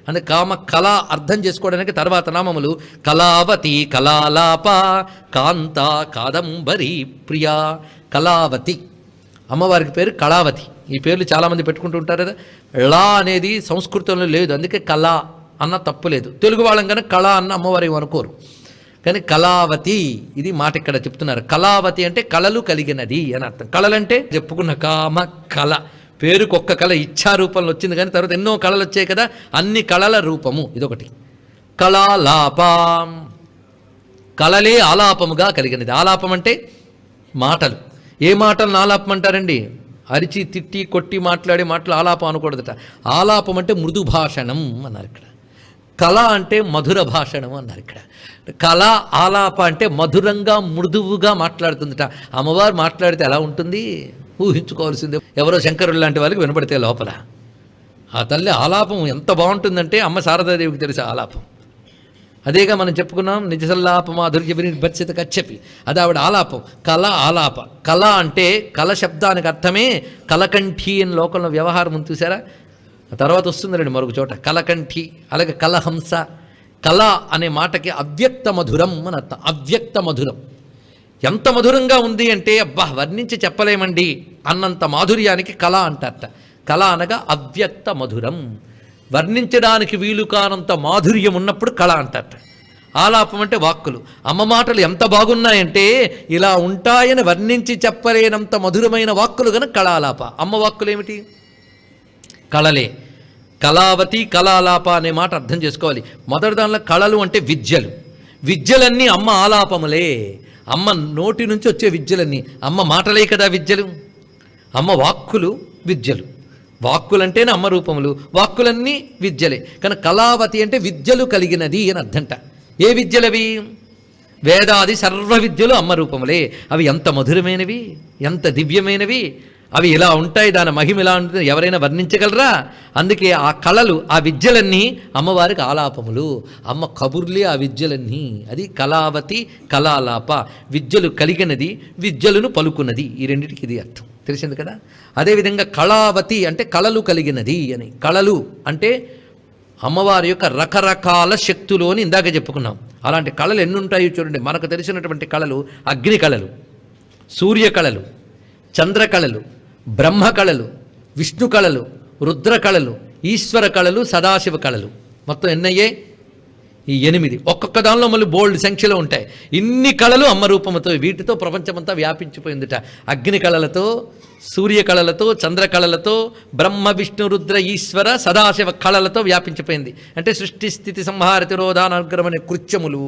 అంటే కామ కళ అర్థం చేసుకోవడానికి తర్వాత నామములు కళావతి, కళాలాప, కాంత, కాదంబరి, ప్రియా. కళావతి అమ్మవారికి పేరు కళావతి. ఈ పేర్లు చాలామంది పెట్టుకుంటూ ఉంటారు కదా. ళా అనేది సంస్కృతంలో లేదు, అందుకే కళ అన్న తప్పు లేదు. తెలుగు వాళ్ళం కనుక కళ అన్న అమ్మవారి అనుకోరు, కానీ కళావతి ఇది మాట ఇక్కడ చెప్తున్నారు. కళావతి అంటే కళలు కలిగినది అని అర్థం. కళలంటే చెప్పుకున్న కామ కళ, పేరుకొక్క కళ ఇచ్ఛారూపంలో వచ్చింది, కానీ తర్వాత ఎన్నో కళలు వచ్చాయి కదా, అన్ని కళల రూపము ఇదొకటి. కళాలాపం, కళలే ఆలాపముగా కలిగినది. ఆలాపం అంటే మాటలు. ఏ మాటలను ఆలాపం అంటారండి? అరిచి తిట్టి కొట్టి మాట్లాడే మాటలు ఆలాపం అనకూడదట. ఆలాపం అంటే మృదు భాషణం అన్నారు ఇక్కడ. కళ అంటే మధుర భాషణం అన్నారు ఇక్కడ. కళ ఆలాప అంటే మధురంగా మృదువుగా మాట్లాడుతుందట. అమ్మవారు మాట్లాడితే ఎలా ఉంటుంది ఊహించుకోవాల్సిందే. ఎవరో శంకరుడు లాంటి వాళ్ళకి వినపడితే లోపల ఆ తల్లి ఆలాపం ఎంత బాగుంటుందంటే అమ్మ శారదాదేవికి తెలిసే ఆలాపం. అదేగా మనం చెప్పుకున్నాం, నిజసల్లాప మాధుర్య వినిర్భత్సిత కచ్చపి, అది ఆవిడ ఆలాపం. కళ ఆలాప. కళ అంటే కళ శబ్దానికి అర్థమే కలకంఠి అని లోకంలో వ్యవహారం ఉంది చూసారా. తర్వాత వస్తుందండి మరొక చోట కలకంఠి, అలాగే కలహంస. కళ అనే మాటకి అవ్యక్త మధురం అని అర్థం. అవ్యక్త మధురం ఎంత మధురంగా ఉంది అంటే అబ్బా వర్ణించి చెప్పలేమండి అన్నంత మాధుర్యానికి కళ అంటారట. కళ అనగా అవ్యక్త మధురం, వర్ణించడానికి వీలు కానంత మాధుర్యం ఉన్నప్పుడు కళ అంటారట. ఆలాపం అంటే వాక్కులు. అమ్మ మాటలు ఎంత బాగున్నాయంటే ఇలా ఉంటాయని వర్ణించి చెప్పలేనంత మధురమైన వాక్కులు కనుక కళాలాప. అమ్మ వాక్కులు ఏమిటి? కళలే. కళావతి, కళాలాప అనే మాట అర్థం చేసుకోవాలి. మొదటి దానిలో కళలు అంటే విద్యలు. విద్యలన్నీ అమ్మ ఆలాపములే. అమ్మ నోటి నుంచి వచ్చే విద్యలన్నీ అమ్మ మాటలే కదా విద్యలు. అమ్మ వాక్కులు విద్యలు. వాక్కులంటేనే అమ్మ రూపములు, వాక్కులన్నీ విద్యలే. కానీ కళావతి అంటే విద్యలు కలిగినది అని అర్థంట. ఏ విద్యలవి? వేదాది సర్వ విద్యలు అమ్మ రూపములే. అవి ఎంత మధురమైనవి, ఎంత దివ్యమైనవి. అవి ఇలా ఉంటాయి, దాని మహిమ ఇలా ఉంటుంది, ఎవరైనా వర్ణించగలరా? అందుకే ఆ కళలు, ఆ విద్యలన్నీ అమ్మవారికి ఆలాపములు. అమ్మ కబుర్లే ఆ విద్యలన్నీ. అది కళావతి, కళాలాప. విద్యలు కలిగినది, విద్యలను పలుకున్నది. ఈ రెండింటికి ఇది అర్థం తెలిసింది కదా. అదేవిధంగా కళావతి అంటే కళలు కలిగినది అని. కళలు అంటే అమ్మవారి యొక్క రకరకాల శక్తులు అని ఇందాక చెప్పుకున్నాం. అలాంటి కళలు ఎన్ని ఉంటాయో చూడండి. మనకు తెలిసినటువంటి కళలు అగ్ని కళలు, సూర్య కళలు, చంద్ర కళలు, బ్రహ్మ కళలు, విష్ణు కళలు, రుద్ర కళలు, ఈశ్వర కళలు, సదాశివ కళలు. మొత్తం ఎన్నయ్యే? ఈ 8. ఒక్కొక్క దానిలో మళ్ళీ బోల్డ్ సంఖ్యలో ఉంటాయి. ఇన్ని కళలు అమ్మ రూపంతో, వీటితో ప్రపంచమంతా వ్యాపించిపోయిందిట. అగ్ని కళలతో, సూర్య కళలతో, చంద్ర కళలతో, బ్రహ్మ విష్ణు రుద్ర ఈశ్వర సదాశివ కళలతో వ్యాపించిపోయింది. అంటే సృష్టి స్థితి సంహార తిరోధానాగ్రహం అనే కృత్యములు,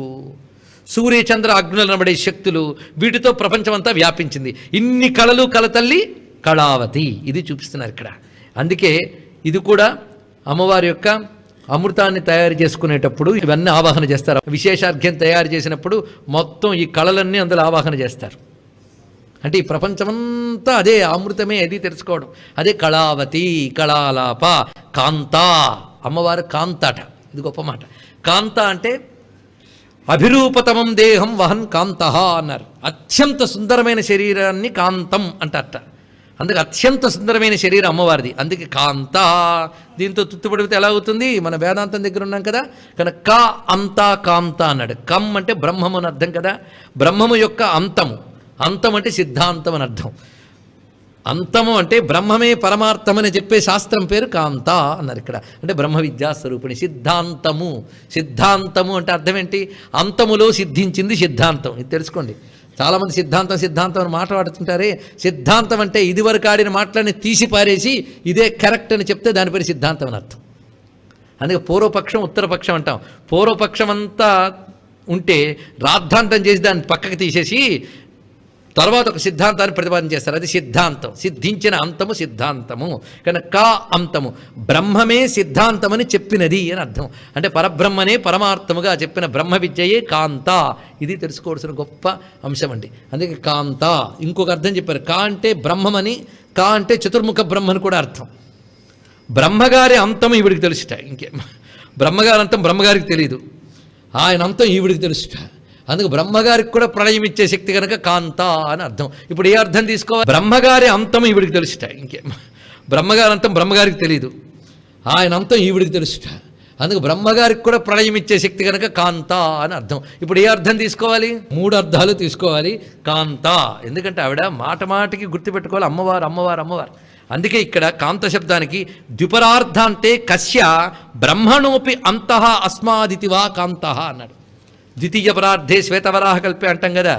సూర్య చంద్ర అగ్నులు అనబడే శక్తులు, వీటితో ప్రపంచమంతా వ్యాపించింది. ఇన్ని కళలు కలతల్లి కళావతి. ఇది చూపిస్తున్నారు ఇక్కడ. అందుకే ఇది కూడా అమ్మవారి యొక్క అమృతాన్ని తయారు చేసుకునేటప్పుడు ఇవన్నీ ఆవాహన చేస్తారు. విశేషార్ఘ్యం తయారు చేసినప్పుడు మొత్తం ఈ కళలన్నీ అందులో ఆవాహన చేస్తారు. అంటే ఈ ప్రపంచమంతా అదే అమృతమే, అది తెలుసుకోవడం. అదే కళావతి, కళాలాప, కాంత. అమ్మవారు కాంతట. ఇది గొప్ప మాట. కాంత అంటే అభిరూపతమం దేహం వహన్ కాంత అన్నారు. అత్యంత సుందరమైన శరీరాన్ని కాంతం అంటారట. అందుకే అత్యంత సుందరమైన శరీరం అమ్మవారిది. అందుకే కాంత. దీంతో తుత్తుపడితే ఎలా అవుతుంది? మన వేదాంతం దగ్గర ఉన్నాం కదా. కానీ కా అంతా కాంత అన్నాడు. కమ్ అంటే బ్రహ్మము అని అర్థం కదా. బ్రహ్మము యొక్క అంతము. అంతం అంటే సిద్ధాంతం అని అర్థం. అంతము అంటే బ్రహ్మమే పరమార్థమని చెప్పే శాస్త్రం పేరు కాంత అన్నారు ఇక్కడ. అంటే బ్రహ్మ విద్యాస్వరూపిణి. సిద్ధాంతము. సిద్ధాంతము అంటే అర్థం ఏంటి? అంతములో సిద్ధించింది సిద్ధాంతం. ఇది తెలుసుకోండి. చాలామంది సిద్ధాంతం సిద్ధాంతం అని మాట్లాడుతుంటారే. సిద్ధాంతం అంటే ఇదివరకు ఆడిన మాటలని తీసి పారేసి ఇదే కరెక్ట్ అని చెప్తే దాని పేరు సిద్ధాంతం అని అర్థం. అందుకే పూర్వపక్షం ఉత్తరపక్షం అంటాం. పూర్వపక్షం అంతా ఉంటే రాద్ధాంతం చేసి దాన్ని పక్కకి తీసేసి తర్వాత ఒక సిద్ధాంతాన్ని ప్రతిపాదన చేస్తారు. అది సిద్ధాంతం. సిద్ధించిన అంతము సిద్ధాంతము. కానీ కా అంతము. బ్రహ్మమే సిద్ధాంతమని చెప్పినది అని అర్థం. అంటే పరబ్రహ్మనే పరమార్థముగా చెప్పిన బ్రహ్మ విద్యయే కాంత. ఇది తెలుసుకోవాల్సిన గొప్ప అంశం అండి. అందుకే కాంత. ఇంకొక అర్థం చెప్పారు. కా అంటే బ్రహ్మమని, కా అంటే చతుర్ముఖ బ్రహ్మని కూడా అర్థం. బ్రహ్మగారి అంతం ఈవిడికి తెలుసుట. ఇంకే బ్రహ్మగారి అంతం బ్రహ్మగారికి తెలియదు, ఆయన అంతం ఈవిడికి తెలుసుట. అందుకు బ్రహ్మగారికి కూడా ప్రళయం ఇచ్చే శక్తి కనుక కాంత అని అర్థం. ఇప్పుడు ఏ అర్థం తీసుకోవాలి? బ్రహ్మగారి అంతం ఈవిడికి తెలుసుట. ఇంకే బ్రహ్మగారి అంతం బ్రహ్మగారికి తెలియదు, ఆయన అంతం ఈవిడికి తెలుసుట. అందుకు బ్రహ్మగారికి కూడా ప్రళయం ఇచ్చే శక్తి కనుక కాంత అని అర్థం. ఇప్పుడు ఏ అర్థం తీసుకోవాలి? 3 అర్థాలు తీసుకోవాలి. కాంత, ఎందుకంటే ఆవిడ మాట మాటికి గుర్తుపెట్టుకోవాలి అమ్మవారు అమ్మవారు అమ్మవారు. అందుకే ఇక్కడ కాంత శబ్దానికి ద్విపరార్థాంతే కస్య బ్రహ్మణోపి అంతః అస్మాదితివా కాంత అన్నాడు. ద్వితీయ పరార్థే శ్వేతవరాహ కల్పే అంటాం కదా,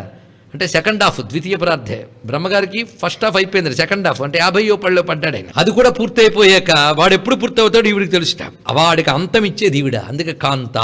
అంటే సెకండ్ హాఫ్ ద్వితీయ పరార్థే. బ్రహ్మగారికి ఫస్ట్ హాఫ్ అయిపోయింది, సెకండ్ హాఫ్ అంటే 50వ పళ్ళలో పడ్డాడు ఆయన. అది కూడా పూర్తయిపోయాక వాడు ఎప్పుడు పూర్తవుతాడు ఈవిడికి తెలుసుట, వాడికి అంతం ఇచ్చేది ఈవిడ. అందుకే కాంత.